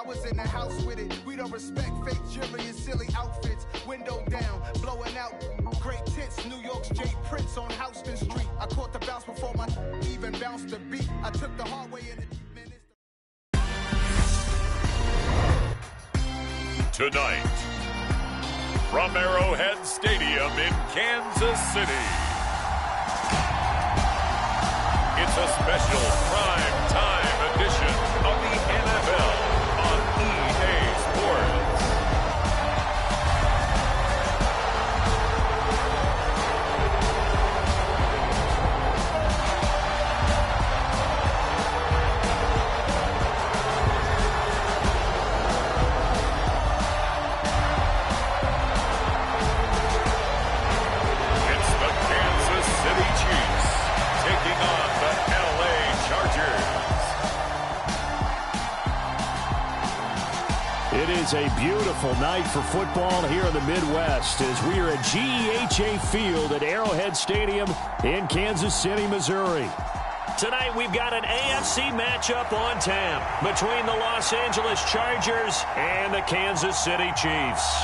was in the house with it. We don't respect fake jewelry and silly outfits. Window down, blowing out great tits. New York's Jay Prince on Houston Street. I caught the bounce before my even bounced the beat. I took the hard way in the Tonight, from Arrowhead Stadium in Kansas City, it's a special prime time edition of the NFL on EA Sports. It's the Kansas City Chiefs taking on the LA Chargers. It is a beautiful night for football here in the Midwest as we are at GEHA Field at Arrowhead Stadium in Kansas City, Missouri. Tonight we've got an AFC matchup on tap between the Los Angeles Chargers and the Kansas City Chiefs.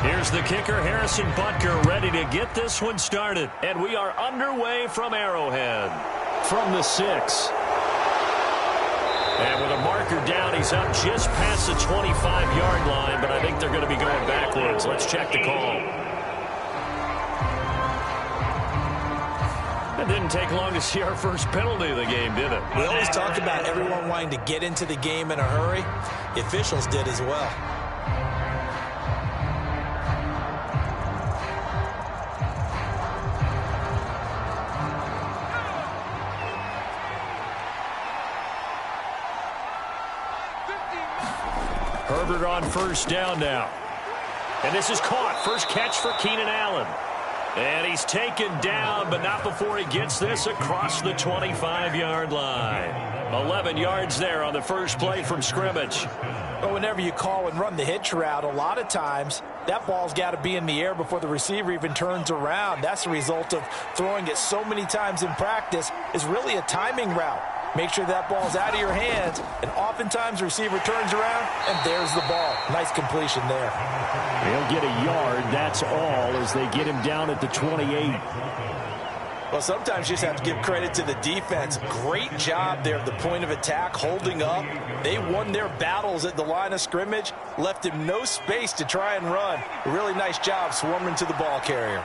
Here's the kicker, Harrison Butker, ready to get this one started. And we are underway from Arrowhead. From the 6. And with a marker down, he's up just past the 25-yard line, but I think they're going to be going backwards. Let's check the call. It didn't take long to see our first penalty of the game, did it? We always talk about everyone wanting to get into the game in a hurry. The officials did as well. Herbert on first down now. And this is caught. First catch for Keenan Allen. And he's taken down, but not before he gets this across the 25-yard line. 11 yards there on the first play from scrimmage. But whenever you call and run the hitch route, a lot of times that ball's got to be in the air before the receiver even turns around. That's the result of throwing it so many times in practice. Is really a timing route. Make sure that ball's out of your hands, and oftentimes the receiver turns around, and there's the ball. Nice completion there. They'll get a yard, that's all, as they get him down at the 28. Well, sometimes you just have to give credit to the defense. Great job there at the point of attack, holding up. They won their battles at the line of scrimmage, left him no space to try and run. A really nice job swarming to the ball carrier.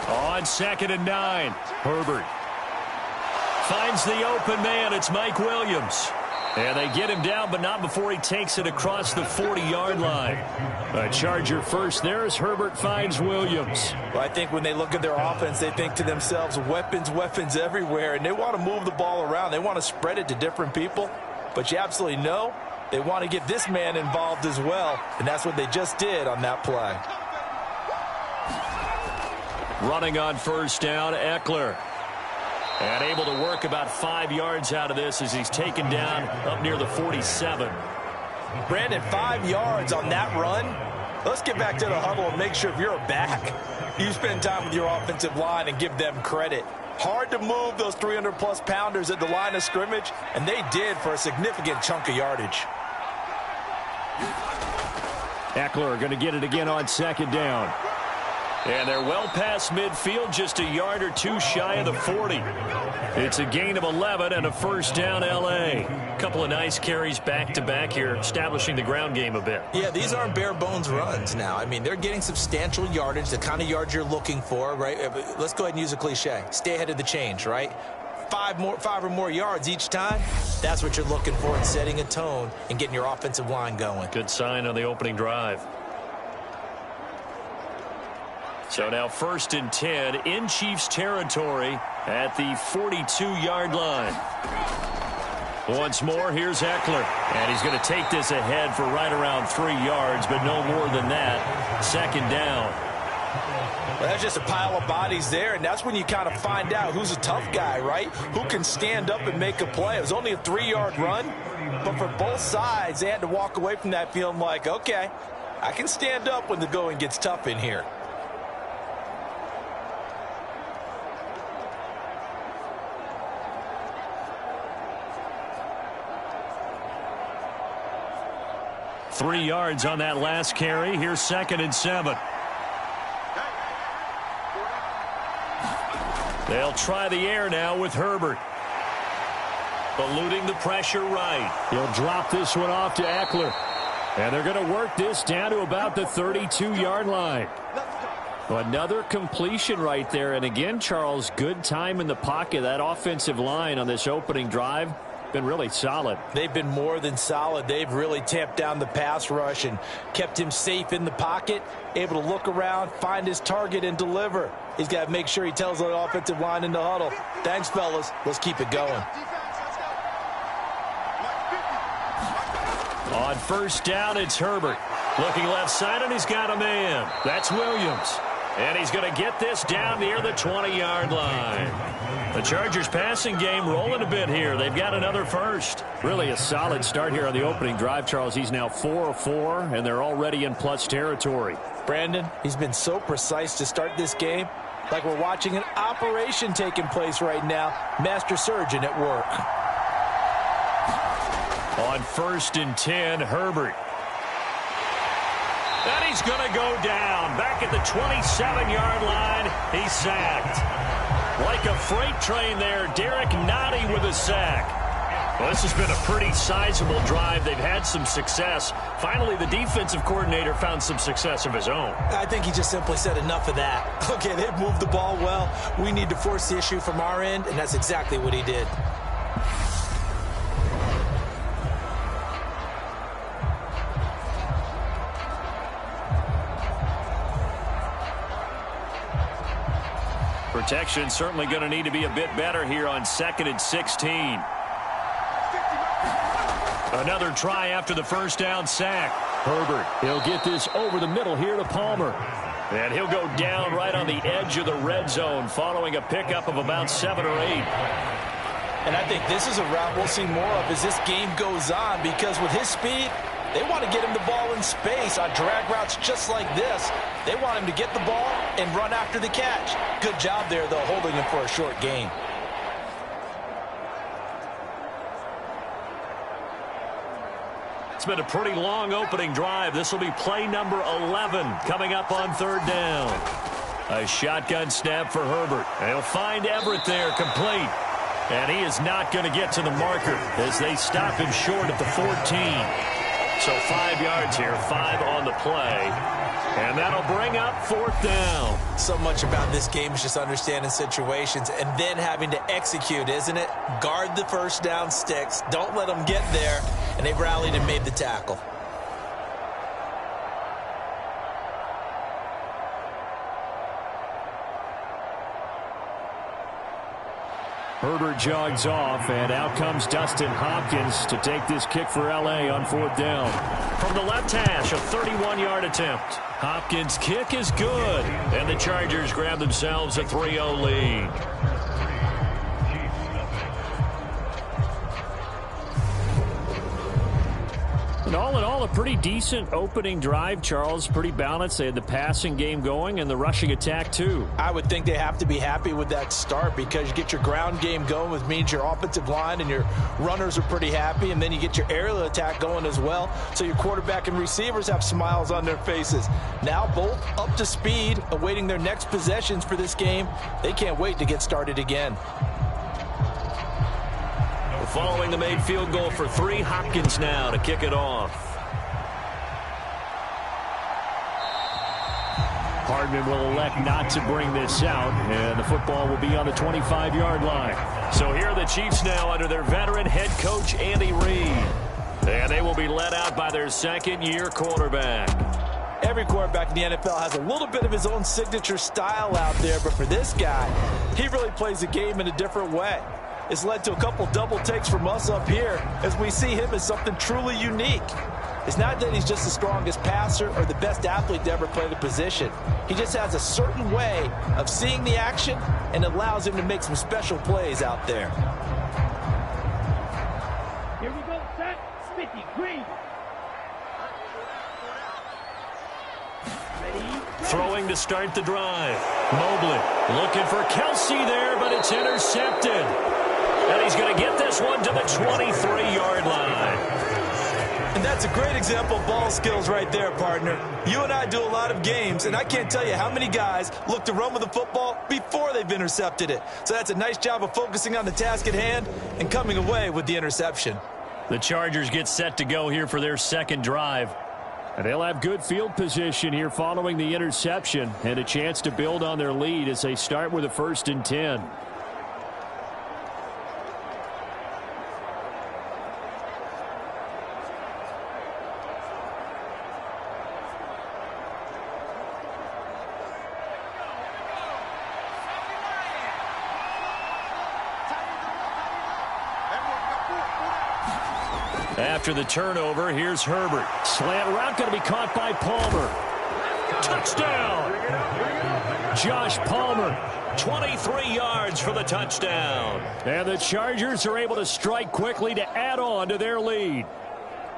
On 2nd and 9, Herbert finds the open man. It's Mike Williams. And they get him down, but not before he takes it across the 40-yard line. A Charger first there as Herbert finds Williams. Well, I think when they look at their offense, they think to themselves, weapons, weapons everywhere, and they want to move the ball around. They want to spread it to different people. But you absolutely know they want to get this man involved as well, and that's what they just did on that play. Running on first down, Eckler. And able to work about 5 yards out of this as he's taken down up near the 47. Brandon, 5 yards on that run. Let's get back to the huddle and make sure if you're a back, you spend time with your offensive line and give them credit. Hard to move those 300-plus pounders at the line of scrimmage, and they did for a significant chunk of yardage. Eckler going to get it again on 2nd down. And they're well past midfield, just a yard or two shy of the 40. It's a gain of 11 and a first down L.A. Couple of nice carries back-to-back here, establishing the ground game a bit. Yeah, these aren't bare-bones runs now. I mean, they're getting substantial yardage, the kind of yards you're looking for, right? Let's go ahead and use a cliche. Stay ahead of the change, right? Five or more yards each time. That's what you're looking for in setting a tone and getting your offensive line going. Good sign on the opening drive. So now 1st and 10 in Chiefs territory at the 42-yard line. Once more, here's Eckler. And he's going to take this ahead for right around 3 yards, but no more than that. 2nd down. Well, that's just a pile of bodies there, and that's when you kind of find out who's a tough guy, right? Who can stand up and make a play. It was only a 3-yard run, but for both sides, they had to walk away from that feeling like, okay, I can stand up when the going gets tough in here. Three yards on that last carry. Here's 2nd and 7. They'll try the air now with Herbert. Eluding the pressure right. He'll drop this one off to Eckler. And they're going to work this down to about the 32-yard line. Another completion right there. And again, Charles, good time in the pocket. That offensive line on this opening drive been really solid. They've been more than solid. They've really tamped down the pass rush and kept him safe in the pocket, able to look around, find his target, and deliver. He's got to make sure he tells the offensive line in the huddle, thanks, fellas. Let's keep it going. On 1st down, it's Herbert. Looking left side, and he's got a man. That's Williams. And he's going to get this down near the 20-yard line. The Chargers passing game rolling a bit here. They've got another first. Really a solid start here on the opening drive, Charles. He's now 4 of 4, and they're already in plus territory. Brandon, he's been so precise to start this game, like we're watching an operation taking place right now. Master surgeon at work. On 1st and 10, Herbert. And he's going to go down. Back at the 27-yard line, he's sacked. Like a freight train there, Derek Nottie with a sack. Well, this has been a pretty sizable drive. They've had some success. Finally, the defensive coordinator found some success of his own. I think he just simply said enough of that. Okay, they've moved the ball well. We need to force the issue from our end, and that's exactly what he did. Protection certainly going to need to be a bit better here on 2nd and 16. Another try after the 1st down sack. Herbert, he'll get this over the middle here to Palmer. And he'll go down right on the edge of the red zone following a pickup of about 7 or 8. And I think this is a route we'll see more of as this game goes on, because with his speed, they want to get him the ball in space on drag routes just like this. They want him to get the ball and run after the catch. Good job there, though, holding him for a short gain. It's been a pretty long opening drive. This will be play number 11 coming up on 3rd down. A shotgun snap for Herbert. They'll find Everett there, complete. And he is not going to get to the marker as they stop him short at the 14. So 5 yards here, 5 on the play. And that'll bring up 4th down. So much about this game is just understanding situations and then having to execute, isn't it? Guard the 1st down sticks. Don't let them get there. And they've rallied and made the tackle. Herbert jogs off, and out comes Dustin Hopkins to take this kick for L.A. on 4th down. From the left hash, a 31-yard attempt. Hopkins' kick is good, and the Chargers grab themselves a 3-0 lead. And all in all, a pretty decent opening drive, Charles. Pretty balanced. They had the passing game going and the rushing attack, too. I would think they have to be happy with that start, because you get your ground game going, which means your offensive line and your runners are pretty happy, and then you get your aerial attack going as well, so your quarterback and receivers have smiles on their faces. Now both up to speed, awaiting their next possessions for this game. They can't wait to get started again. Following the made field goal for 3, Hopkins now to kick it off. Hardman will elect not to bring this out, and the football will be on the 25-yard line. So here are the Chiefs now under their veteran head coach, Andy Reid. And they will be led out by their second-year quarterback. Every quarterback in the NFL has a little bit of his own signature style out there, but for this guy, he really plays the game in a different way. It's led to a couple double takes from us up here as we see him as something truly unique. It's not that he's just the strongest passer or the best athlete to ever play the position. He just has a certain way of seeing the action, and it allows him to make some special plays out there. Here we go, set, Smithy, green. Throwing to start the drive. Mobley looking for Kelsey there, but it's intercepted. And he's going to get this one to the 23-yard line. And that's a great example of ball skills right there, partner. You and I do a lot of games, and I can't tell you how many guys look to run with the football before they've intercepted it. So that's a nice job of focusing on the task at hand and coming away with the interception. The Chargers get set to go here for their second drive. And they'll have good field position here following the interception and a chance to build on their lead as they start with a 1st and 10. After the turnover, here's Herbert. Slant route going to be caught by Palmer. Touchdown! Josh Palmer, 23 yards for the touchdown. And the Chargers are able to strike quickly to add on to their lead.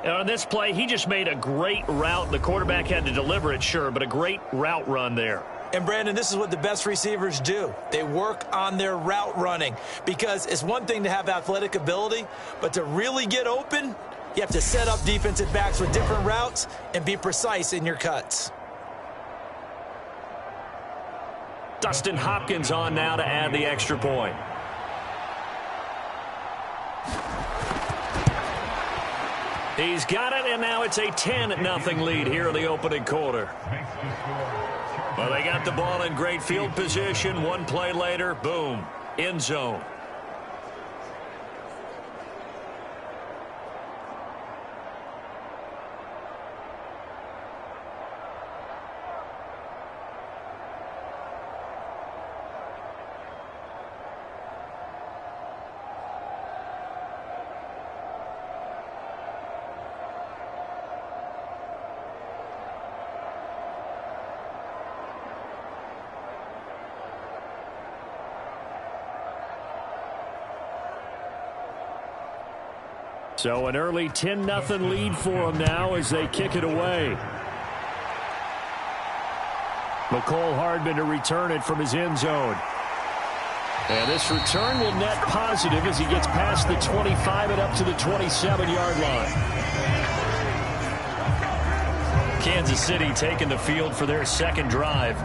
And on this play, he just made a great route. The quarterback had to deliver it, sure, but a great route run there. And, Brandon, this is what the best receivers do. They work on their route running because it's one thing to have athletic ability, but to really get open, you have to set up defensive backs with different routes and be precise in your cuts. Dustin Hopkins on now to add the extra point. He's got it, and now it's a 10-0 lead here in the opening quarter. Well, they got the ball in great field position. One play later, boom, end zone. So an early 10-0 lead for them now as they kick it away. McCole Hardman to return it from his end zone. And this return will net positive as he gets past the 25 and up to the 27-yard line. Kansas City taking the field for their second drive.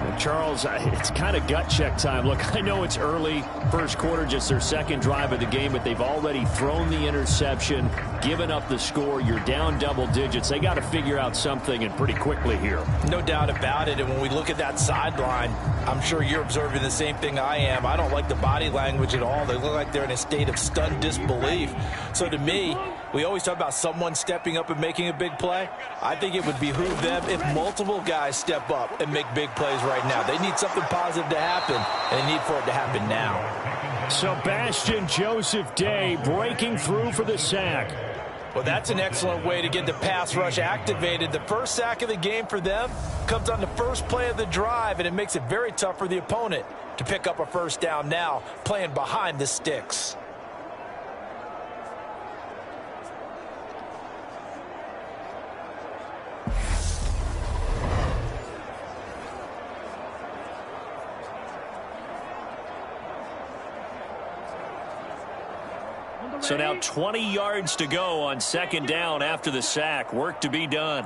And Charles, it's kind of gut check time. Look, I know it's early, first quarter, just their second drive of the game, but they've already thrown the interception, given up the score. You're down double digits. They got to figure out something, and pretty quickly here. No doubt about it. And when we look at that sideline, I'm sure you're observing the same thing I am. I don't like the body language at all. They look like they're in a state of stunned disbelief. So to me, we always talk about someone stepping up and making a big play. I think it would behoove them if multiple guys step up and make big plays right now. They need something positive to happen, and they need for it to happen now. Sebastian Joseph Day breaking through for the sack. Well, that's an excellent way to get the pass rush activated. The first sack of the game for them comes on the first play of the drive, and it makes it very tough for the opponent to pick up a first down now, playing behind the sticks. So now 20 yards to go on second down after the sack. Work to be done.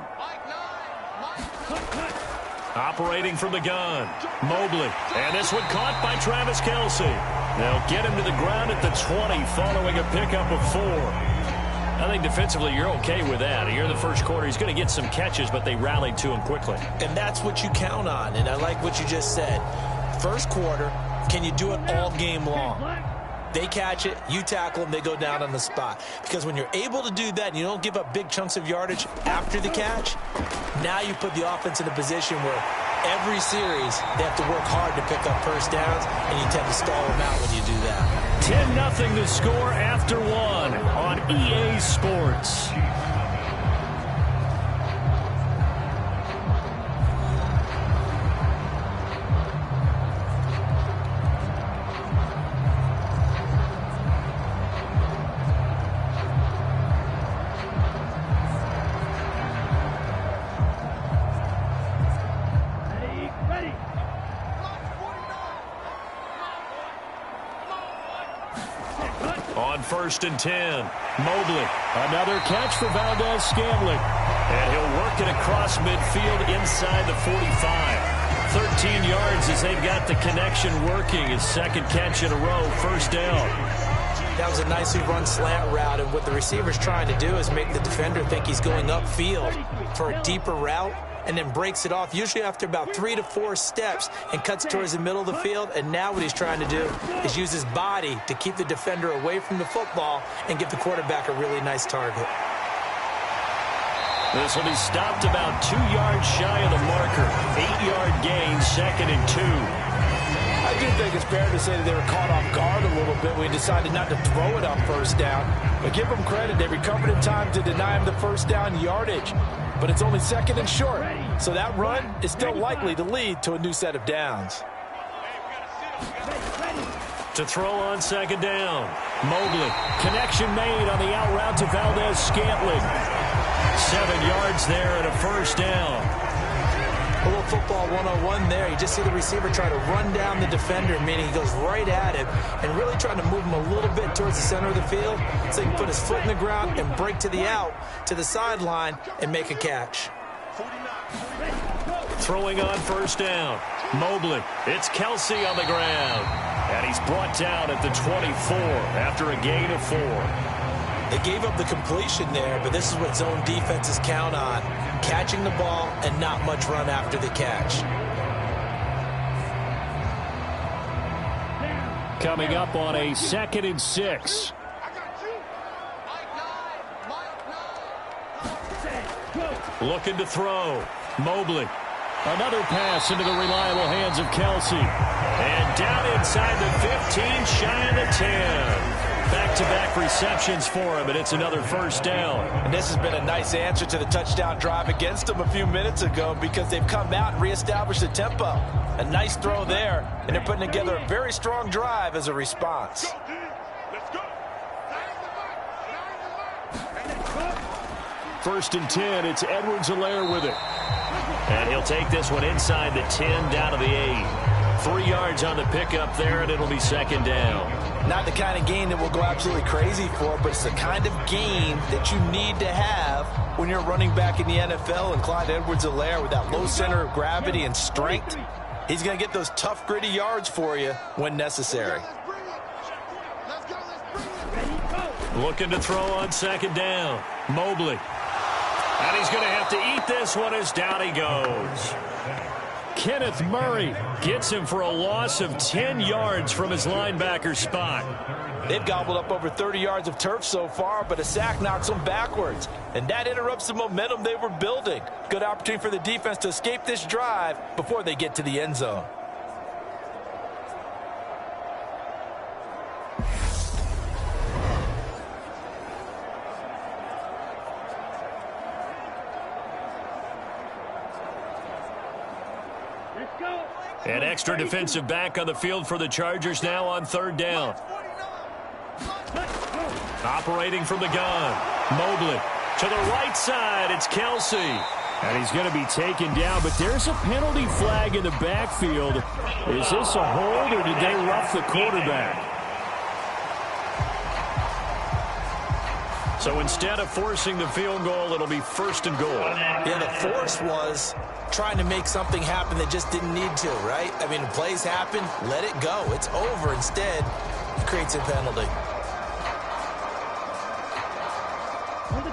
Operating from the gun, Mobley. And this one caught by Travis Kelce. They'll get him to the ground at the 20 following a pickup of 4. I think defensively you're okay with that. Here in the first quarter, he's going to get some catches, but they rallied to him quickly. And that's what you count on, and I like what you just said. First quarter, can you do it all game long? They catch it, you tackle them, they go down on the spot. Because when you're able to do that and you don't give up big chunks of yardage after the catch, now you put the offense in a position where every series they have to work hard to pick up first downs, and you tend to stall them out when you do that. 10-0 to score after one on EA Sports. On 1st and 10, Mobley. Another catch for Valdez-Scantling. And he'll work it across midfield inside the 45. 13 yards as they've got the connection working. His second catch in a row, first down. That was a nicely run slant route, and what the receiver's trying to do is make the defender think he's going upfield for a deeper route, and then breaks it off, usually after about 3 to 4 steps, and cuts towards the middle of the field. And now what he's trying to do is use his body to keep the defender away from the football and give the quarterback a really nice target. This will be stopped about 2 yards shy of the marker. 8-yard gain, 2nd and 2. I do think it's fair to say that they were caught off guard a little bit when he decided not to throw it on first down. But give them credit, they recovered in time to deny him the first down yardage. But it's only 2nd and short, so that run is still likely to lead to a new set of downs. To throw on 2nd down, Mobley. Connection made on the out route to Valdez-Scantling. 7 yards there and a first down. A little football 101 there. You just see the receiver try to run down the defender, meaning he goes right at him and really trying to move him a little bit towards the center of the field so he can put his foot in the ground and break to the out, to the sideline, and make a catch. Throwing on first down, Mobley. It's Kelsey on the ground. And he's brought down at the 24 after a gain of 4. They gave up the completion there, but this is what zone defenses count on. Catching the ball and not much run after the catch. Coming up on a 2nd and 6. Looking to throw. Mobley. Another pass into the reliable hands of Kelsey. And down inside the 15, shy of the 10. Back-to-back receptions for him, and it's another first down. And this has been a nice answer to the touchdown drive against them a few minutes ago because they've come out and reestablished the tempo. A nice throw there, and they're putting together a very strong drive as a response. First and 10, it's Edwards-Helaire with it. And he'll take this one inside the 10, down to the 8. 3 yards on the pickup there, and it'll be 2nd down. Not the kind of gain that we'll go absolutely crazy for, but it's the kind of gain that you need to have when you're running back in the NFL. And Clyde Edwards-Helaire, with that low center of gravity and strength, he's going to get those tough, gritty yards for you when necessary. Looking to throw on 2nd down. Mobley. And he's going to have to eat this one as down he goes. Kenneth Murray gets him for a loss of 10 yards from his linebacker spot. They've gobbled up over 30 yards of turf so far, but a sack knocks them backwards. And that interrupts the momentum they were building. Good opportunity for the defense to escape this drive before they get to the end zone. An extra defensive back on the field for the Chargers now on 3rd down. Operating from the gun. Mobley to the right side. It's Kelsey. And he's going to be taken down, but there's a penalty flag in the backfield. Is this a hold, or did they rough the quarterback? So instead of forcing the field goal, it'll be 1st and goal. Yeah, the force was trying to make something happen that just didn't need to, right? I mean, plays happen, let it go. It's over. Instead, it creates a penalty.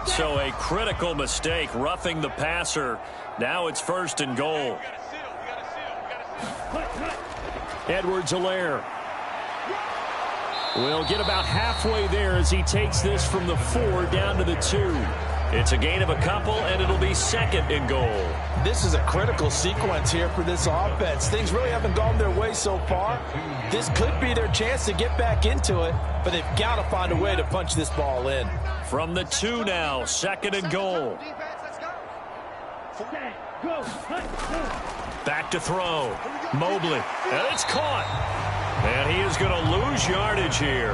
So a critical mistake, roughing the passer. Now it's 1st and goal. Edwards-Helaire. We'll get about halfway there as he takes this from the 4 down to the 2. It's a gain of a couple, and it'll be 2nd and goal. This is a critical sequence here for this offense. Things really haven't gone their way so far. This could be their chance to get back into it, but they've got to find a way to punch this ball in. From the 2 now, 2nd and goal. Back to throw. Mobley. And it's caught. And he is going to lose yardage here.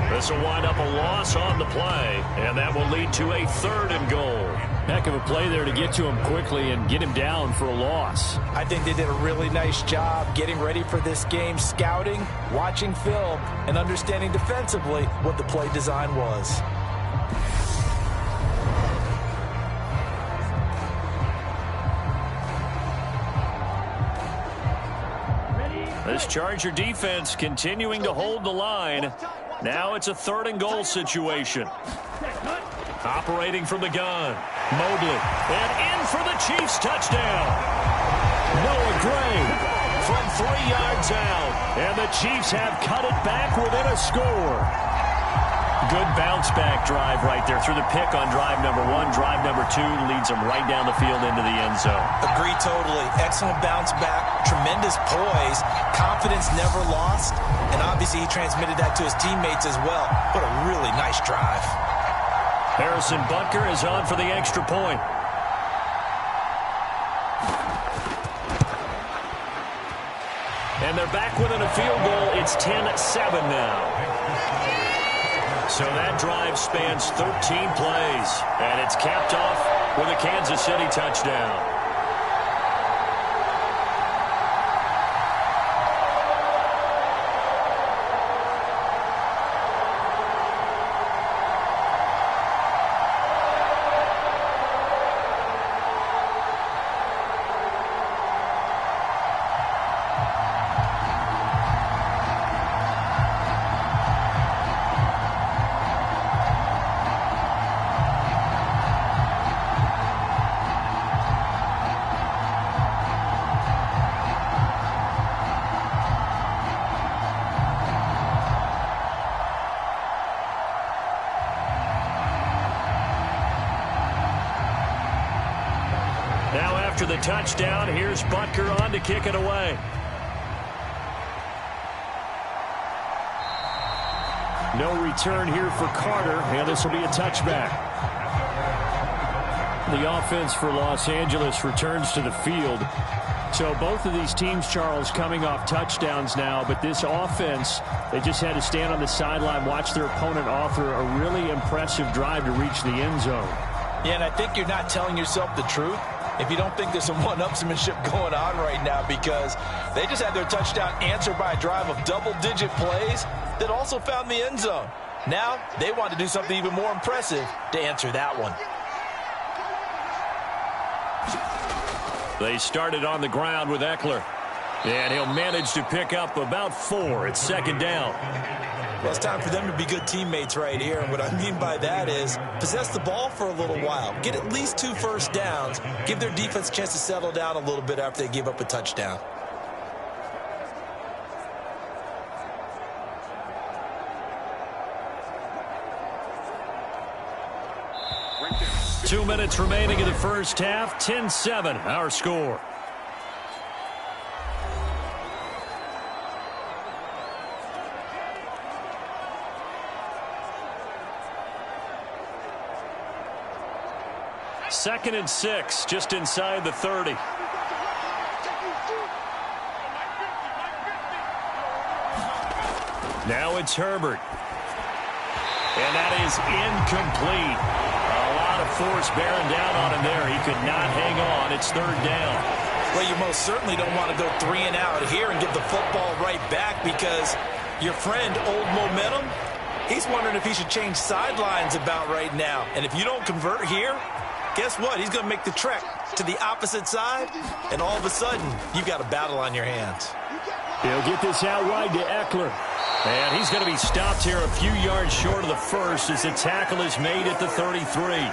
This will wind up a loss on the play, and that will lead to a 3rd and goal. Heck of a play there to get to him quickly and get him down for a loss. I think they did a really nice job getting ready for this game, scouting, watching film, and understanding defensively what the play design was. This Charger defense continuing to hold the line. Now it's a 3rd and goal situation. Operating from the gun. Mobley. And in for the Chiefs touchdown. Noah Gray from 3 yards out. And the Chiefs have cut it back within a score. Good bounce-back drive right there through the pick on drive number 1. Drive number 2 leads them right down the field into the end zone. Agree totally. Excellent bounce-back, tremendous poise, confidence never lost, and obviously he transmitted that to his teammates as well. What a really nice drive. Harrison Butker is on for the extra point. And they're back within a field goal. It's 10-7 now. So that drive spans 13 plays, and it's capped off with a Kansas City touchdown. After the touchdown, here's Butker on to kick it away. No return here for Carter, and this will be a touchback. The offense for Los Angeles returns to the field. So both of these teams, Charles, coming off touchdowns now, but this offense, they just had to stand on the sideline, watch their opponent author a really impressive drive to reach the end zone. Yeah, and I think you're not telling yourself the truth if you don't think there's some one-upsmanship going on right now, because they just had their touchdown answered by a drive of double-digit plays that also found the end zone. Now they want to do something even more impressive to answer that one. They started on the ground with Eckler, and he'll manage to pick up about 4. It's 2nd down. Well, it's time for them to be good teammates right here. And what I mean by that is possess the ball for a little while. Get at least 2 first downs. Give their defense a chance to settle down a little bit after they give up a touchdown. Right 2 minutes remaining in the first half. 10-7, our score. Second and 6, just inside the 30. Now it's Herbert. And that is incomplete. A lot of force bearing down on him there. He could not hang on. It's 3rd down. Well, you most certainly don't want to go 3 and out here and give the football right back, because your friend, Old Momentum, he's wondering if he should change sidelines about right now. And if you don't convert here, guess what? He's going to make the trek to the opposite side, and all of a sudden, you've got a battle on your hands. He'll get this out wide to Eckler. And he's going to be stopped here a few yards short of the first as the tackle is made at the 33.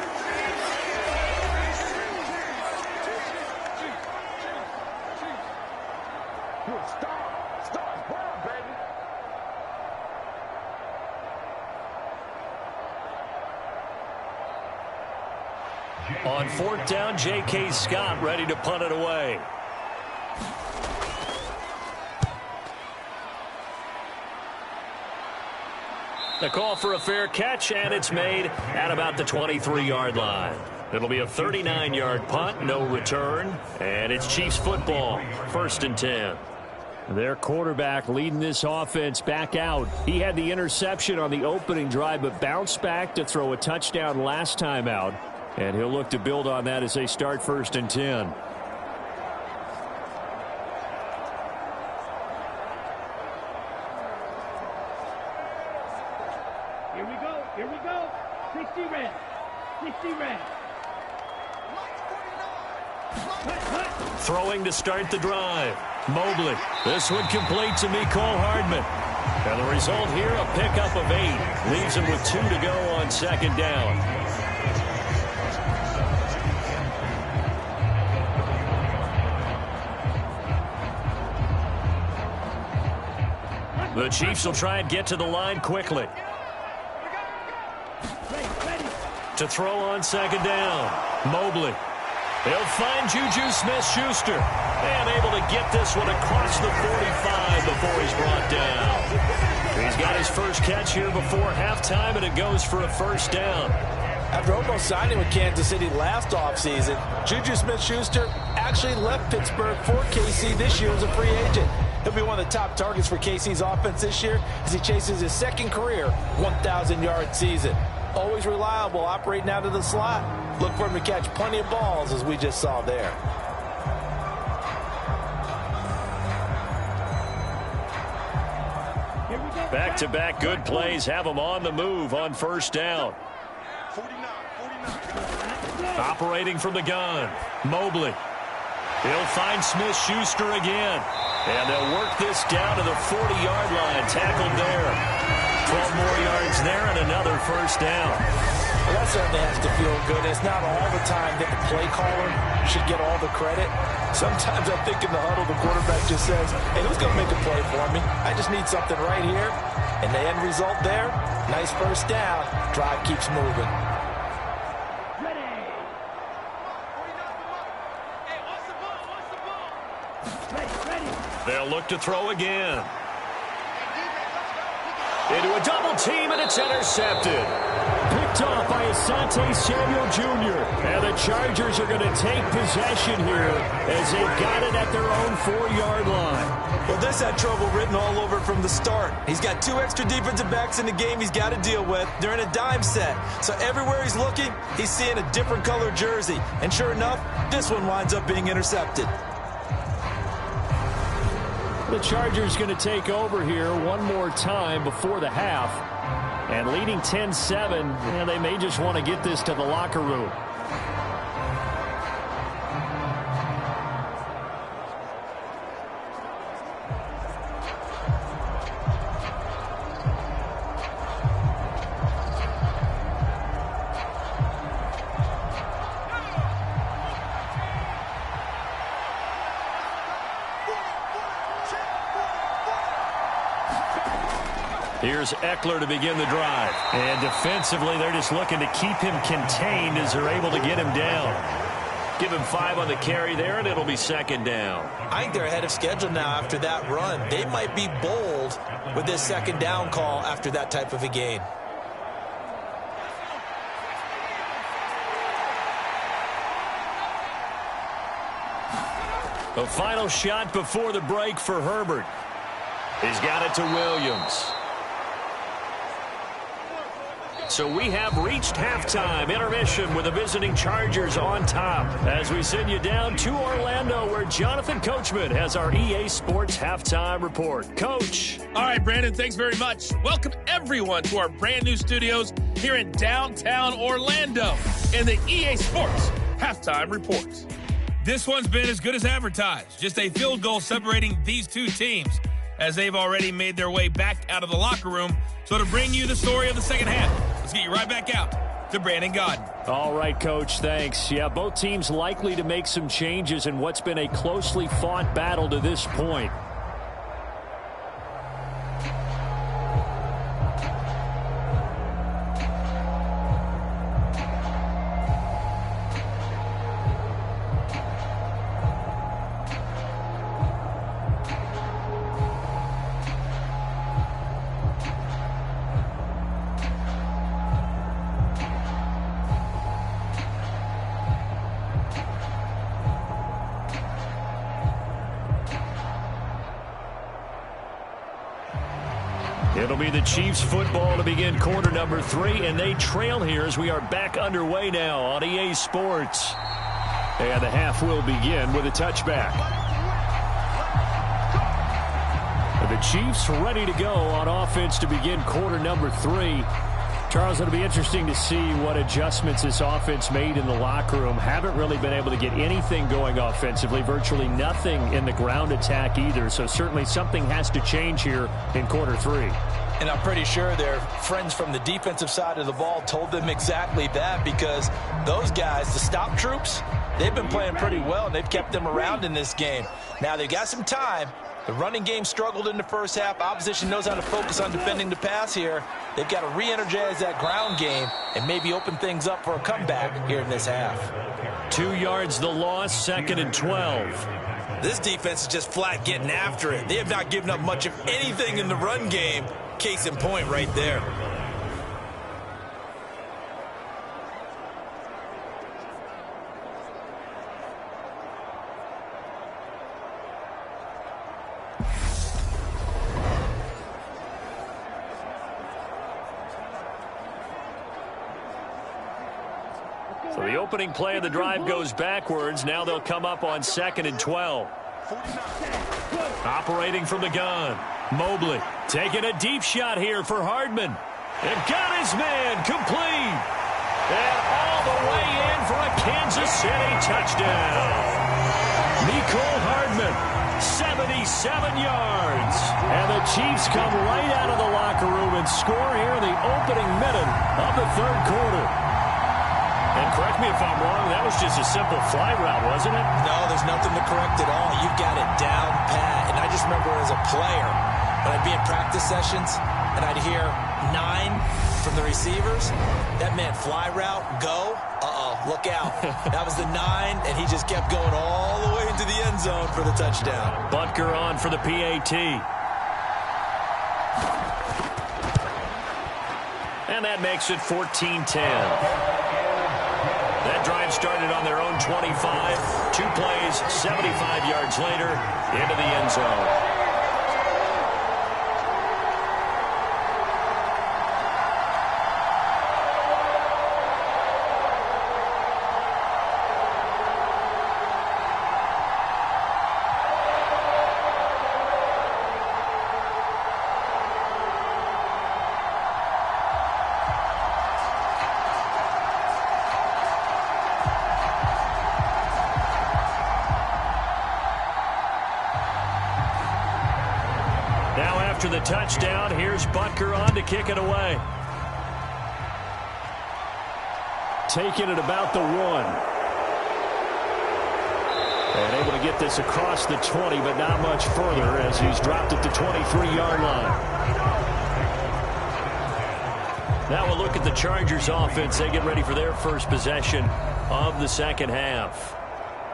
On 4th down, J.K. Scott ready to punt it away. The call for a fair catch, and it's made at about the 23-yard line. It'll be a 39-yard punt, no return, and it's Chiefs football, 1st and 10. Their quarterback leading this offense back out. He had the interception on the opening drive, but bounced back to throw a touchdown last time out, and he'll look to build on that as they start 1st and 10. Here we go. 60 red. 60 red. Throwing to start the drive. Mobley. This one complete to Mecole Hardman. And the result here, a pickup of 8. Leaves him with 2 to go on 2nd down. The Chiefs will try and get to the line quickly. To throw on 2nd down. Mobley. They'll find Juju Smith-Schuster. And able to get this one across the 45 before he's brought down. He's got his first catch here before halftime, and it goes for a 1st down. After almost signing with Kansas City last offseason, Juju Smith-Schuster actually left Pittsburgh for KC this year as a free agent. He'll be one of the top targets for KC's offense this year as he chases his second career 1,000-yard season. Always reliable, operating out of the slot. Look for him to catch plenty of balls, as we just saw there. Back-to-back good plays have him on the move on 1st down. 49. Operating from the gun. Mobley. He'll find Smith-Schuster again. And they'll work this down to the 40-yard line. Tackled there. 12 more yards there and another 1st down. Well, that certainly has to feel good. It's not all the time that the play caller should get all the credit. Sometimes I think in the huddle, the quarterback just says, hey, who's going to make a play for me? I just need something right here. And the end result there, nice 1st down. Drive keeps moving. They'll look to throw again. Into a double team, and it's intercepted. Picked off by Asante Samuel Jr. And the Chargers are going to take possession here as they've got it at their own 4-yard line. Well, this had trouble written all over from the start. He's got 2 extra defensive backs in the game he's got to deal with. They're in a dime set. So everywhere he's looking, he's seeing a different color jersey. And sure enough, this one winds up being intercepted. The Chargers going to take over here one more time before the half. And leading 10-7, and they may just want to get this to the locker room. Here's Eckler to begin the drive. And defensively, they're just looking to keep him contained as they're able to get him down. Give him 5 on the carry there, and it'll be 2nd down. I think they're ahead of schedule now after that run. They might be bold with this 2nd down call after that type of a gain. The final shot before the break for Herbert. He's got it to Williams. So we have reached halftime. Intermission with the visiting Chargers on top as we send you down to Orlando where Jonathan Coachman has our EA Sports halftime report. Coach. All right, Brandon, thanks very much. Welcome everyone to our brand new studios here in downtown Orlando in the EA Sports halftime report. This one's been as good as advertised. Just a field goal separating these two teams as they've already made their way back out of the locker room. So to bring you the story of the second half, let's get you right back out to Brandon Godden. All right, Coach, thanks. Yeah, both teams likely to make some changes in what's been a closely fought battle to this point. It'll be the Chiefs football to begin quarter number 3, and they trail here as we are back underway now on EA Sports. And the half will begin with a touchback. The Chiefs ready to go on offense to begin quarter number 3. Charles, it'll be interesting to see what adjustments this offense made in the locker room. Haven't really been able to get anything going offensively, virtually nothing in the ground attack either. So certainly something has to change here in quarter 3. And I'm pretty sure their friends from the defensive side of the ball told them exactly that, because those guys, the stop troops, they've been playing pretty well, and they've kept them around in this game. Now they've got some time. The running game struggled in the first half. Opposition knows how to focus on defending the pass here. They've got to re-energize that ground game and maybe open things up for a comeback here in this half. 2 yards the loss, 2nd and 12. This defense is just flat getting after it. They have not given up much of anything in the run game. Case in point right there. So the opening play of the drive goes backwards. Now they'll come up on 2nd and 12. Operating from the gun. Mobley taking a deep shot here for Hardman. And got his man complete. And all the way in for a Kansas City touchdown. Mecole Hardman, 77 yards. And the Chiefs come right out of the locker room and score here in the opening minute of the 3rd quarter. And correct me if I'm wrong, that was just a simple fly route, wasn't it? No, there's nothing to correct at all. You've got it down pat. And I just remember as a player, when I'd be in practice sessions and I'd hear 9 from the receivers, that meant fly route, go, look out. That was the 9, and he just kept going all the way into the end zone for the touchdown. Butker on for the PAT. And that makes it 14-10. That drive started on their own 25. 2 plays, 75 yards later, into the end zone. After the touchdown, here's Butker on to kick it away. Taking it about the 1. And able to get this across the 20, but not much further as he's dropped at the 23-yard line. Now we'll look at the Chargers offense. They get ready for their first possession of the second half.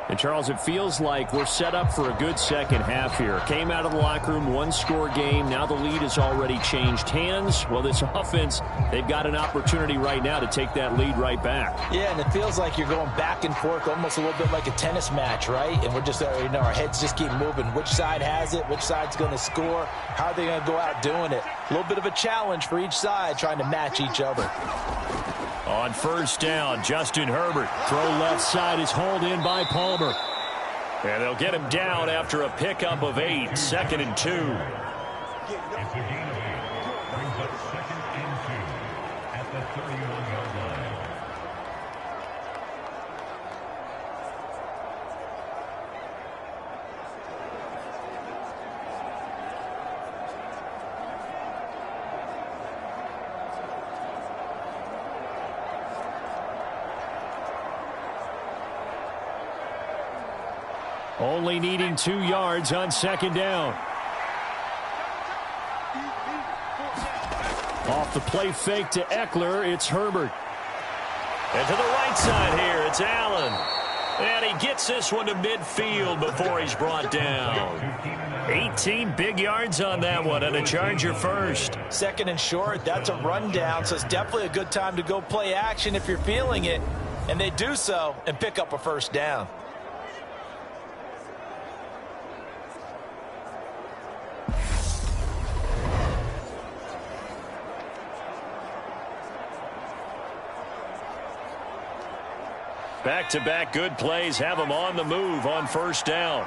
And, Charles, it feels like we're set up for a good second half here. Came out of the locker room, 1-score game. Now the lead has already changed hands. Well, this offense, they've got an opportunity right now to take that lead right back. Yeah, and it feels like you're going back and forth, almost a little bit like a tennis match, right? And we're just, our heads just keep moving. Which side has it? Which side's going to score? How are they going to go out doing it? A little bit of a challenge for each side, trying to match each other. On first down, Justin Herbert. Throw left side is hauled in by Palmer. And they'll get him down after a pickup of 8. 2nd and 2. Only needing 2 yards on 2nd down. Off the play fake to Eckler, it's Herbert. And to the right side here, it's Allen. And he gets this one to midfield before he's brought down. 18 big yards on that one, and a Charger first. 2nd and short, that's a rundown, so it's definitely a good time to go play action if you're feeling it. And they do so and pick up a first down. Back-to-back good plays have him on the move on first down.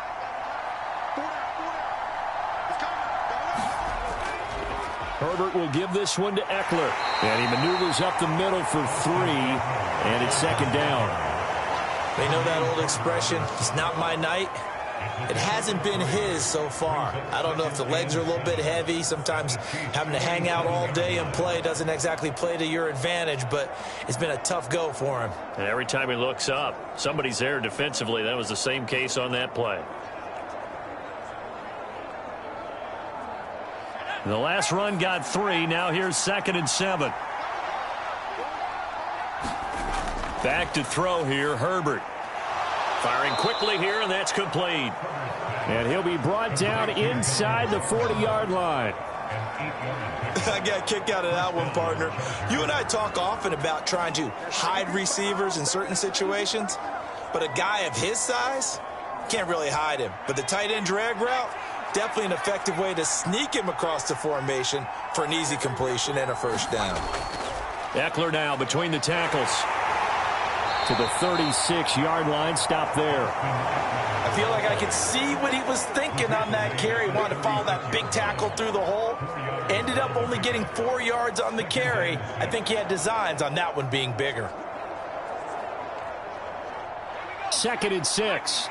Herbert will give this one to Eckler. And he maneuvers up the middle for 3, and it's second down. They know that old expression, it's not my night. It hasn't been his so far. I don't know if the legs are a little bit heavy. Sometimes having to hang out all day and play doesn't exactly play to your advantage, but it's been a tough go for him. And every time he looks up, somebody's there defensively. That was the same case on that play. The last run got 3. Now here's 2nd and 7. Back to throw here, Herbert. Firing quickly here, and that's complete. And he'll be brought down inside the 40-yard line. I got a kick out of that one, partner. You and I talk often about trying to hide receivers in certain situations, but a guy of his size can't really hide him. But the tight end drag route, definitely an effective way to sneak him across the formation for an easy completion and a first down. Eckler now between the tackles to the 36-yard line. Stop there. I feel like I could see what he was thinking on that carry. Wanted to follow that big tackle through the hole. Ended up only getting 4 yards on the carry. I think he had designs on that one being bigger. 2nd and 6.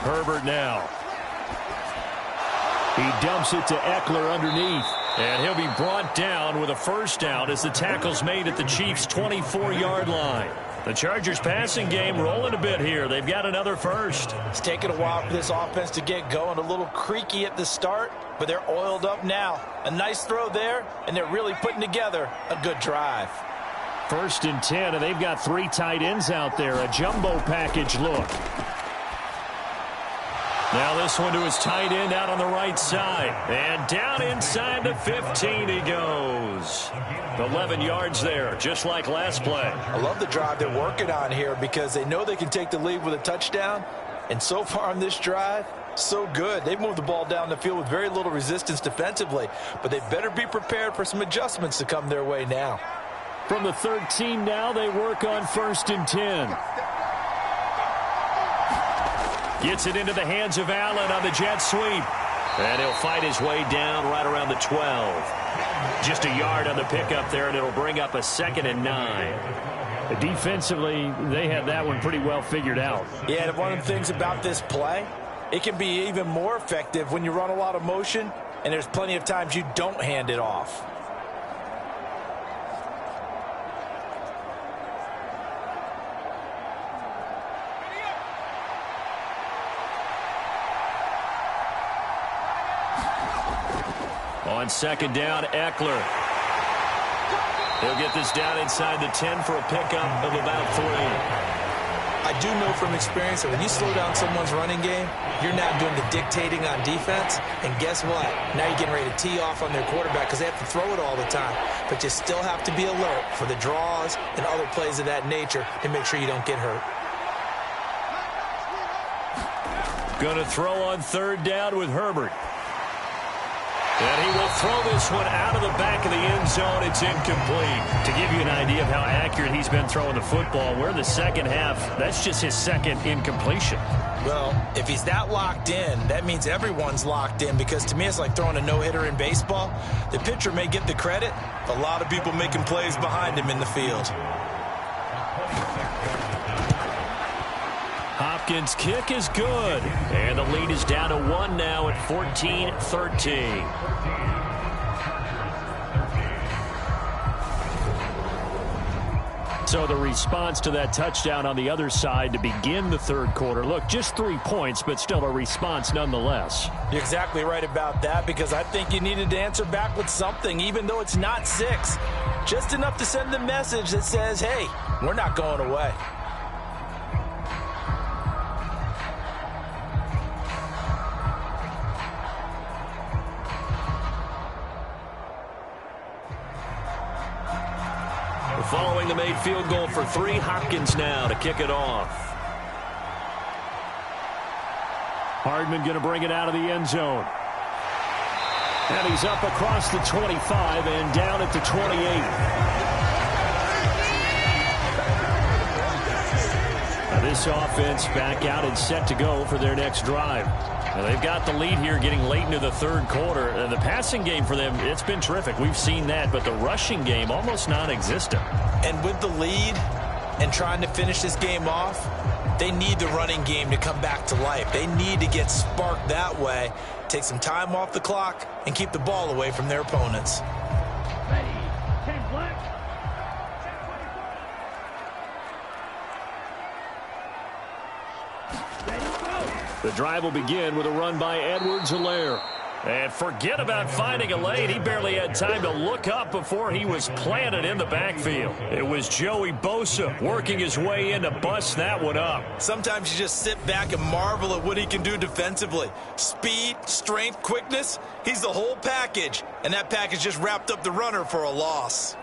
Herbert now. He dumps it to Eckler underneath. And he'll be brought down with a first down as the tackle's made at the Chiefs' 24-yard line. The Chargers' passing game rolling a bit here. They've got another first. It's taken a while for this offense to get going. A little creaky at the start, but they're oiled up now. A nice throw there, and they're really putting together a good drive. 1st and 10, and they've got 3 tight ends out there. A jumbo package look. Now this one to his tight end out on the right side. And down inside the 15 he goes. 11 yards there, just like last play. I love the drive they're working on here because they know they can take the lead with a touchdown. And so far on this drive, so good. They've moved the ball down the field with very little resistance defensively. But they better be prepared for some adjustments to come their way now. From the 13 now, they work on 1st and 10. Gets it into the hands of Allen on the jet sweep. And he'll fight his way down right around the 12. Just a yard on the pickup there, and it'll bring up a 2nd and 9. Defensively, they had that one pretty well figured out. Yeah, and one of the things about this play, it can be even more effective when you run a lot of motion, and there's plenty of times you don't hand it off. On 2nd down, Eckler. He'll get this down inside the 10 for a pickup of about 3. I do know from experience that when you slow down someone's running game, you're now doing the dictating on defense. And guess what? Now you're getting ready to tee off on their quarterback because they have to throw it all the time. But you still have to be alert for the draws and other plays of that nature to make sure you don't get hurt. Going to throw on 3rd down with Herbert. And he will throw this one out of the back of the end zone. It's incomplete. To give you an idea of how accurate he's been throwing the football, we're in the second half. That's just his 2nd incompletion. Well, if he's that locked in, that means everyone's locked in because to me it's like throwing a no-hitter in baseball. The pitcher may get the credit, but a lot of people making plays behind him in the field. Hopkins' kick is good. And the lead is down to 1 now at 14-13. So the response to that touchdown on the other side to begin the 3rd quarter. Look, just 3 points, but still a response nonetheless. You're exactly right about that because I think you needed to answer back with something, even though it's not 6. Just enough to send the message that says, hey, we're not going away. Following the made field goal for 3, Hopkins now to kick it off. Hardman going to bring it out of the end zone. And he's up across the 25 and down at the 28. Now this offense back out and set to go for their next drive. Now they've got the lead here getting late into the third quarter. The passing game for them, it's been terrific. We've seen that, but the rushing game almost non-existent. And with the lead and trying to finish this game off, they need the running game to come back to life. They need to get sparked that way, take some time off the clock, and keep the ball away from their opponents. Ready, 10 black. The drive will begin with a run by Edwards-Helaire. And forget about finding a lane. He barely had time to look up before he was planted in the backfield. It was Joey Bosa working his way in to bust that one up. Sometimes you just sit back and marvel at what he can do defensively. Speed, strength, quickness, he's the whole package. And that package just wrapped up the runner for a loss.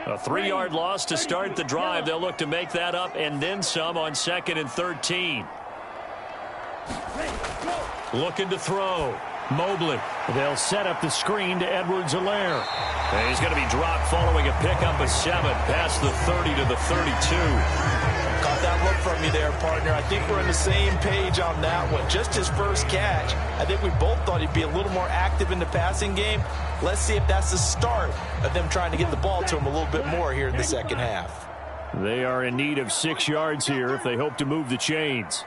A 3-yard loss to start the drive. They'll look to make that up and then some on 2nd and 13. Looking to throw. Mobley. They'll set up the screen to Edwards-Helaire. And he's going to be dropped following a pickup of 7 past the 30 to the 32. Caught that look from you there, partner. I think we're on the same page on that one. Just his first catch. I think we both thought he'd be a little more active in the passing game. Let's see if that's the start of them trying to get the ball to him a little bit more here in the second half. They are in need of 6 yards here if they hope to move the chains.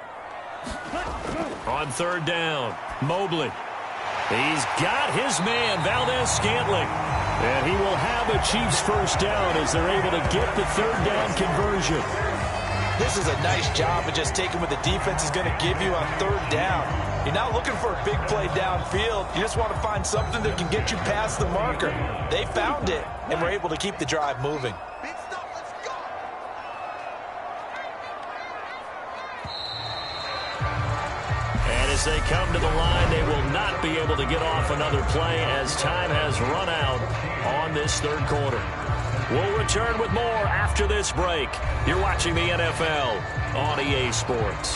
On 3rd down, Mobley. He's got his man, Valdez-Scantling. And he will have a Chiefs first down as they're able to get the 3rd down conversion. This is a nice job of just taking what the defense is going to give you on 3rd down. You're not looking for a big play downfield. You just want to find something that can get you past the marker. They found it, and were able to keep the drive moving. And as they come to the line, they will not be able to get off another play as time has run out on this 3rd quarter. We'll return with more after this break. You're watching the NFL on EA Sports.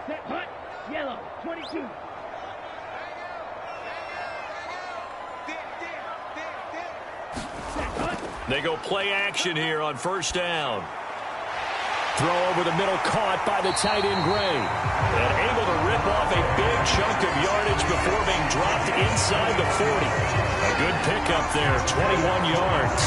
Set hut, yellow, 22. They go play action here on 1st down. Throw over the middle, caught by the tight end Gray. And able to rip off a big chunk of yardage before being dropped inside the 40. A good pickup there, 21 yards.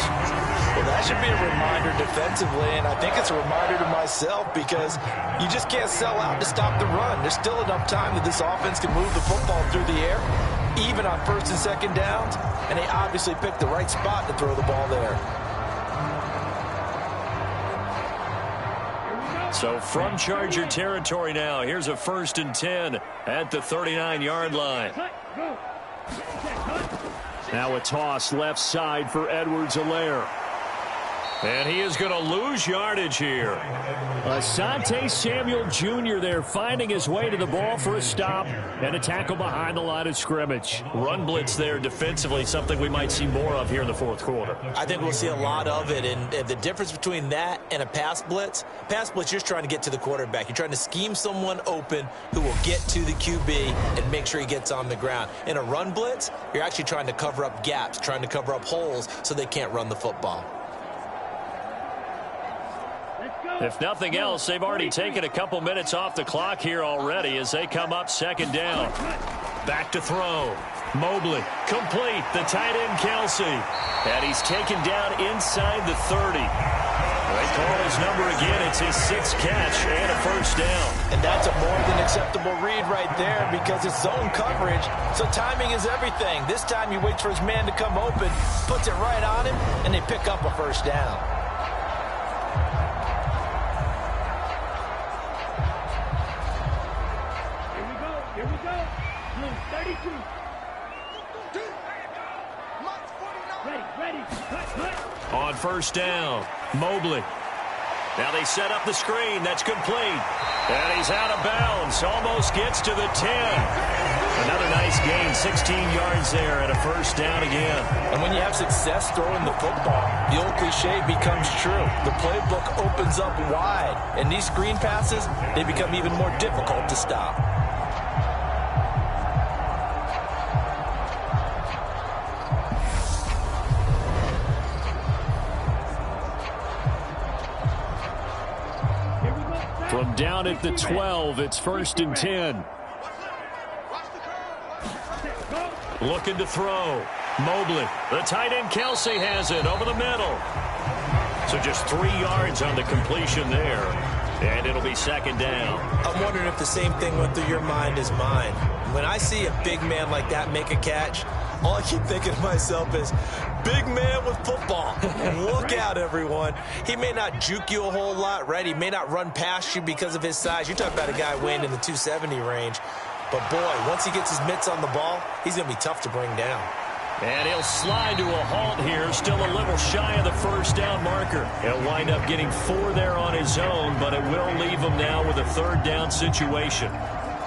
Well, that should be a reminder defensively, and I think it's a reminder to myself because you just can't sell out to stop the run. There's still enough time that this offense can move the football through the air, even on 1st and 2nd downs, and they obviously picked the right spot to throw the ball there. So from Charger territory now, here's a 1st and 10 at the 39-yard line. Now a toss left side for Edwards-Helaire. And he is going to lose yardage here. Asante Samuel Jr. there finding his way to the ball for a stop and a tackle behind the line of scrimmage. Run blitz there defensively, something we might see more of here in the 4th quarter. I think we'll see a lot of it, and the difference between that and a pass blitz, you're just trying to get to the quarterback. You're trying to scheme someone open who will get to the QB and make sure he gets on the ground. In a run blitz, you're actually trying to cover up gaps, trying to cover up holes so they can't run the football. If nothing else, they've already taken a couple minutes off the clock here already as they come up 2nd down. Back to throw. Mobley, complete, the tight end Kelsey. And he's taken down inside the 30. They call his number again. It's his 6th catch and a 1st down. And that's a more than acceptable read right there because it's zone coverage, so timing is everything. This time he waits for his man to come open, puts it right on him, and they pick up a 1st down. Here we go. Blue 32. Ready. Cut. On 1st down, Mobley. Now they set up the screen. That's complete. And he's out of bounds. Almost gets to the 10. Another nice gain, 16 yards there and a first down again. And when you have success throwing the football, the old cliche becomes true. The playbook opens up wide. And these screen passes, they become even more difficult to stop. From down at the 12, it's 1st and 10. Looking to throw. Mobley. The tight end Kelsey has it over the middle. So just 3 yards on the completion there. And it'll be 2nd down. I'm wondering if the same thing went through your mind as mine. When I see a big man like that make a catch, all I keep thinking to myself is, big man with football. Look out, everyone. He may not juke you a whole lot, right? He may not run past you because of his size. You're talking about a guy weighing in the 270 range. But, boy, once he gets his mitts on the ball, he's going to be tough to bring down. And he'll slide to a halt here, still a little shy of the first down marker. He'll wind up getting 4 there on his own, but it will leave him now with a 3rd down situation.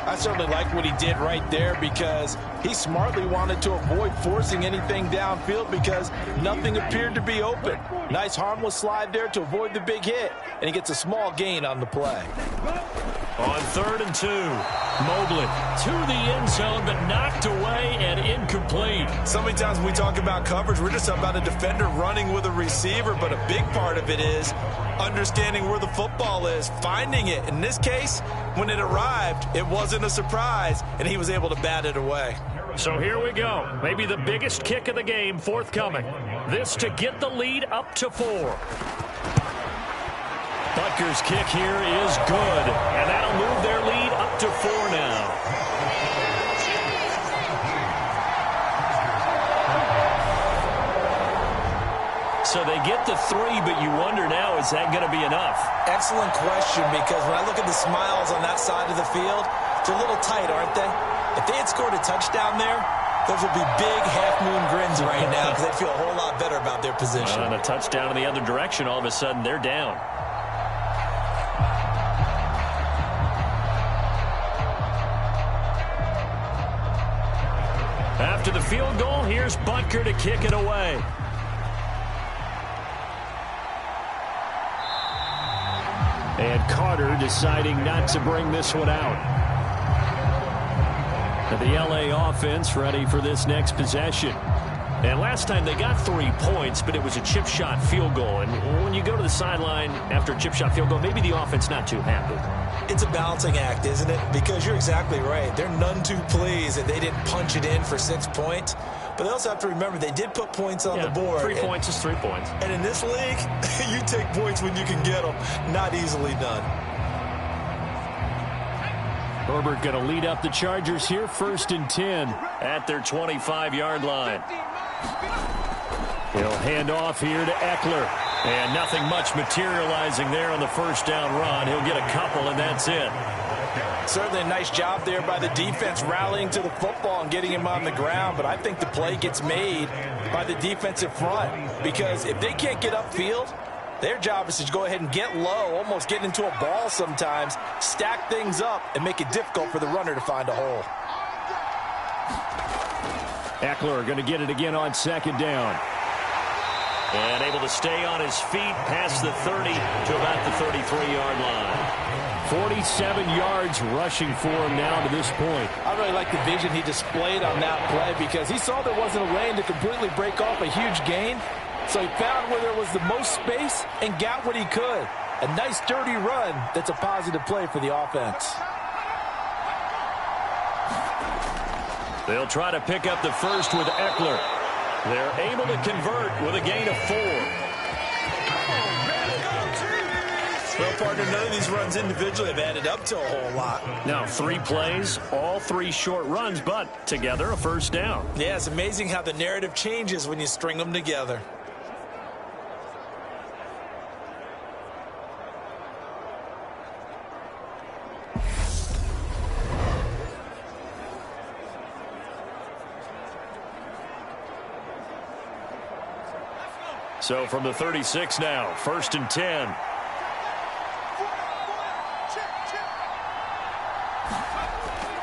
I certainly like what he did right there because he smartly wanted to avoid forcing anything downfield because nothing appeared to be open. Nice harmless slide there to avoid the big hit, and he gets a small gain on the play. On 3rd and 2, Mobley to the end zone, but knocked away and incomplete. So many times when we talk about coverage, we're just talking about a defender running with a receiver, but a big part of it is understanding where the football is, finding it. In this case, when it arrived, it wasn't a surprise, and he was able to bat it away. So here we go. Maybe the biggest kick of the game forthcoming. This to get the lead up to 4. Butker's kick here is good, and that'll move their lead up to 4 now. So they get the 3, but you wonder now, is that going to be enough? Excellent question, because when I look at the smiles on that side of the field, they're a little tight, aren't they? If they had scored a touchdown there, those would be big half-moon grins right now because they'd feel a whole lot better about their position. And a touchdown in the other direction, all of a sudden they're down. After the field goal, here's Butker to kick it away. And Carter deciding not to bring this one out. The LA offense ready for this next possession. And last time they got 3 points, but it was a chip shot field goal. And when you go to the sideline after a chip shot field goal, maybe the offense not too happy. It's a balancing act, isn't it? Because you're exactly right. They're none too pleased that they didn't punch it in for 6 points. But they also have to remember they did put points on the board. 3 points is 3 points. And in this league, you take points when you can get them. Not easily done. Herbert going to lead up the Chargers here, 1st and 10 at their 25-yard line. He'll hand off here to Eckler. And nothing much materializing there on the first down run. He'll get a couple, and that's it. Certainly a nice job there by the defense rallying to the football and getting him on the ground. But I think the play gets made by the defensive front. Because if they can't get upfield, their job is to go ahead and get low, almost get into a ball sometimes, stack things up, and make it difficult for the runner to find a hole. Eckler going to get it again on 2nd down. And able to stay on his feet past the 30 to about the 33-yard line. 47 yards rushing for him now to this point. I really like the vision he displayed on that play because he saw there wasn't a lane to completely break off a huge gain. So he found where there was the most space and got what he could. A nice, dirty run that's a positive play for the offense. They'll try to pick up the first with Eckler. They're able to convert with a gain of 4. Well, partner, none of these runs individually have added up to a whole lot. Now, 3 plays, all 3 short runs, but together a first down. Yeah, it's amazing how the narrative changes when you string them together. So from the 36 now, 1st and 10.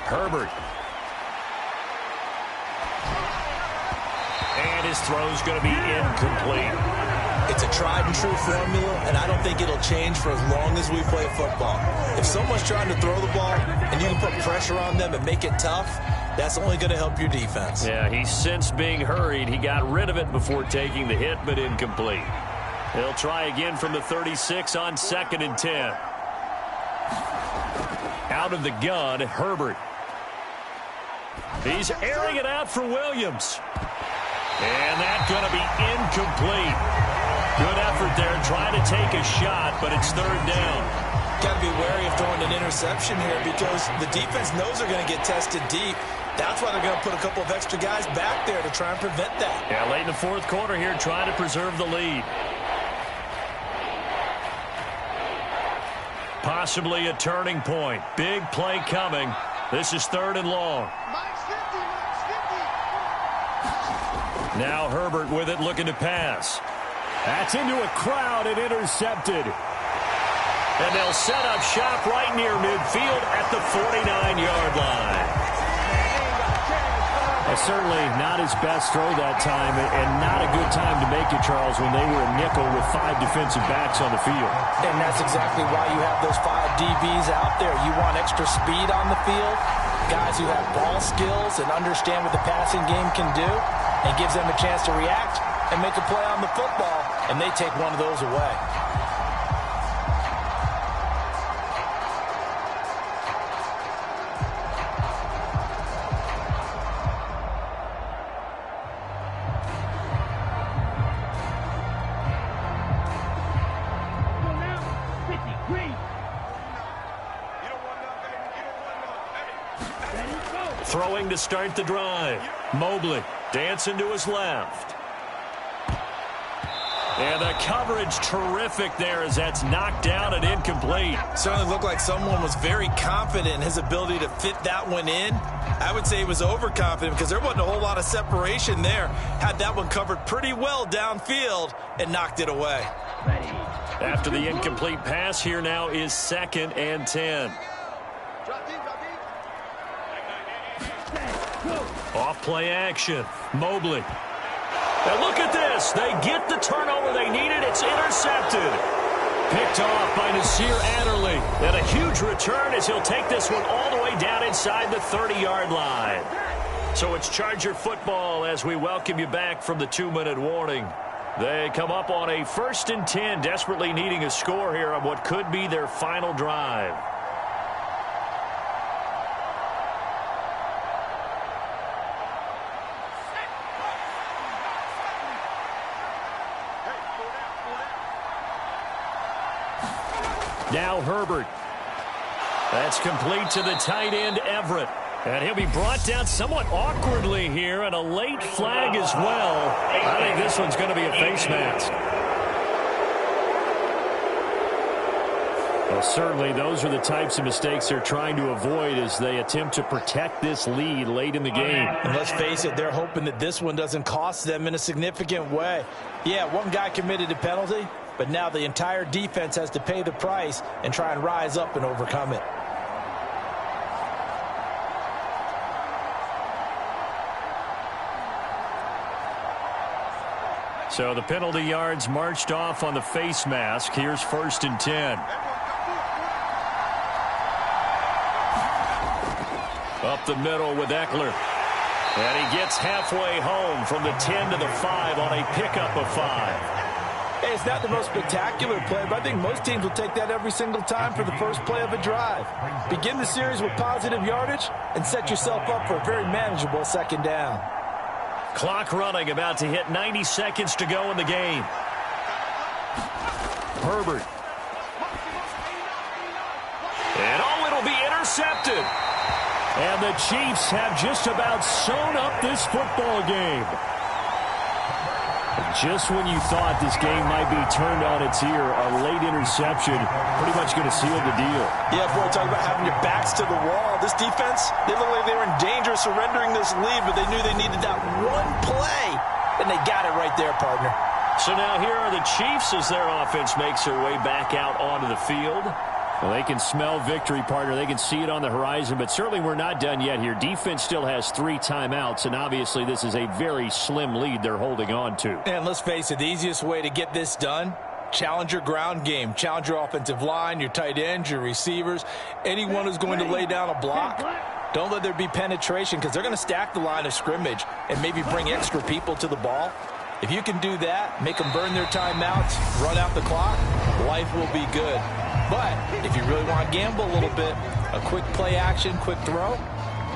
Herbert. And his throw's going to be incomplete. It's a tried-and-true formula, and I don't think it'll change for as long as we play football. If someone's trying to throw the ball and you can put pressure on them and make it tough, that's only going to help your defense. Yeah, he sensed being hurried. He got rid of it before taking the hit, but incomplete. He'll try again from the 36 on 2nd and 10. Out of the gun, Herbert. He's airing it out for Williams. And that's going to be incomplete. Good effort there trying to take a shot, but it's 3rd down. Got to be wary of throwing an interception here because the defense knows they're going to get tested deep. That's why they're going to put a couple of extra guys back there to try and prevent that. Yeah, late in the 4th quarter here, trying to preserve the lead. Possibly a turning point. Big play coming. This is 3rd and long. Now Herbert with it, looking to pass. That's into a crowd and intercepted. And they'll set up shop right near midfield at the 49-yard line. Certainly not his best throw that time, and not a good time to make it, Charles, when they were a nickel with 5 defensive backs on the field. And that's exactly why you have those 5 DBs out there. You want extra speed on the field, guys who have ball skills and understand what the passing game can do, and gives them a chance to react and make a play on the football, and they take one of those away. Throwing to start the drive. Mobley dancing to his left. And the coverage terrific there as that's knocked down and incomplete. Certainly looked like someone was very confident in his ability to fit that one in. I would say he was overconfident because there wasn't a whole lot of separation there. Had that one covered pretty well downfield and knocked it away. After the incomplete pass, here now is 2nd and 10. Off play action. Mobley. And look at this. They get the turnover they needed. It's intercepted. Picked off by Nasir Adderley. And a huge return as he'll take this one all the way down inside the 30-yard line. So it's Charger football as we welcome you back from the 2-minute warning. They come up on a 1st and 10, desperately needing a score here on what could be their final drive. Now Herbert. That's complete to the tight end, Everett. And he'll be brought down somewhat awkwardly here, and a late flag as well. I think this one's going to be a face mask. Well, certainly those are the types of mistakes they're trying to avoid as they attempt to protect this lead late in the game. And let's face it, they're hoping that this one doesn't cost them in a significant way. Yeah, one guy committed a penalty, but now the entire defense has to pay the price and try and rise up and overcome it. So the penalty yards marched off on the face mask. Here's 1st and 10. Up the middle with Eckler. And he gets halfway home from the 10 to the 5 on a pickup of 5. Hey, it's not the most spectacular play, but I think most teams will take that every single time for the first play of a drive. Begin the series with positive yardage and set yourself up for a very manageable 2nd down. Clock running, about to hit 90 seconds to go in the game. Herbert. And oh, it'll be intercepted. And the Chiefs have just about sewn up this football game. Just when you thought this game might be turned on its ear, a late interception pretty much going to seal the deal. Yeah, boy, talk about having your backs to the wall. This defense, they look like they were in danger of surrendering this lead, but they knew they needed that one play, and they got it right there, partner. So now here are the Chiefs as their offense makes their way back out onto the field. Well, they can smell victory, partner. They can see it on the horizon, but certainly we're not done yet here. Defense still has 3 timeouts, and obviously this is a very slim lead they're holding on to. And let's face it, the easiest way to get this done, challenge your ground game. Challenge your offensive line, your tight ends, your receivers, anyone who's going to lay down a block. Don't let there be penetration because they're going to stack the line of scrimmage and maybe bring extra people to the ball. If you can do that, make them burn their timeouts, run out the clock, life will be good. But if you really want to gamble a little bit, a quick play action, quick throw,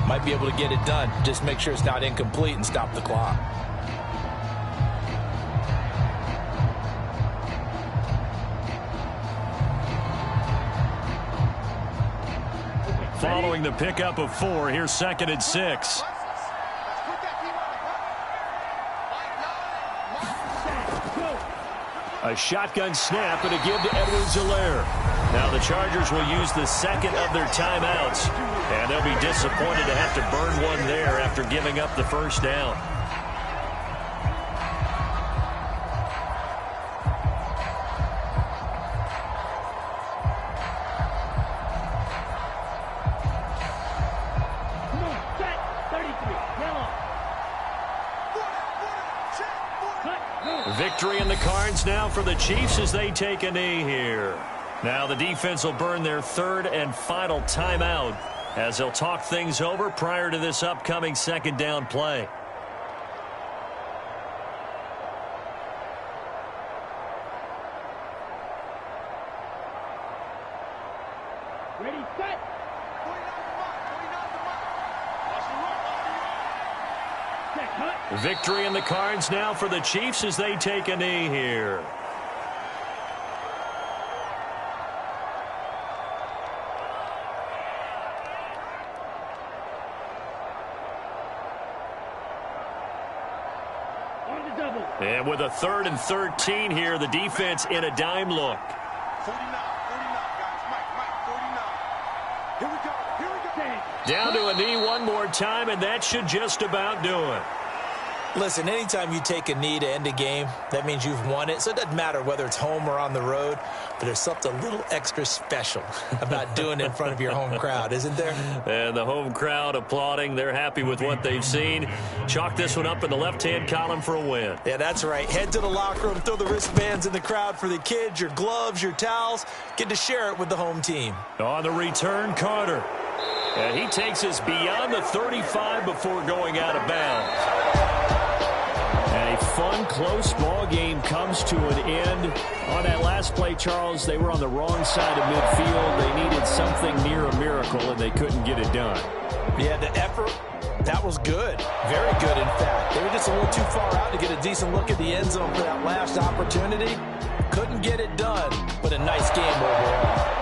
might be able to get it done. Just make sure it's not incomplete and stop the clock. Following the pickup of 4, here's 2nd and 6. A shotgun snap and a give to Edwards-Helaire. Now the Chargers will use the 2nd of their timeouts, and they'll be disappointed to have to burn one there after giving up the first down. Victory in the cards now for the Chiefs as they take a knee here. Now the defense will burn their 3rd and final timeout as they'll talk things over prior to this upcoming 2nd down play. Ready, set. Victory in the cards now for the Chiefs as they take a knee here. And with a 3rd and 13 here, the defense in a dime look. 49, guys. Mike, 49. Here we go. Down to a knee one more time, and that should just about do it. Listen, anytime you take a knee to end a game, that means you've won it. So it doesn't matter whether it's home or on the road, but there's something a little extra special about doing it in front of your home crowd, isn't there? And the home crowd applauding. They're happy with what they've seen. Chalk this one up in the left-hand column for a win. Yeah, that's right. Head to the locker room, throw the wristbands in the crowd for the kids, your gloves, your towels. Get to share it with the home team. On the return, Carter. And he takes us beyond the 35 before going out of bounds. And a fun, close ball game comes to an end. On that last play, Charles, they were on the wrong side of midfield. They needed something near a miracle, and they couldn't get it done. Yeah, the effort, that was good. Very good, in fact. They were just a little too far out to get a decent look at the end zone for that last opportunity. Couldn't get it done, but a nice game overall.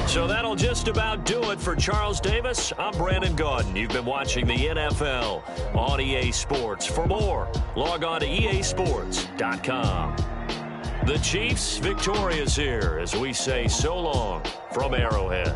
So that'll just about do it for Charles Davis. I'm Brandon Gaudin. You've been watching the NFL on EA Sports. For more, log on to easports.com. The Chiefs victorious here as we say so long from Arrowhead.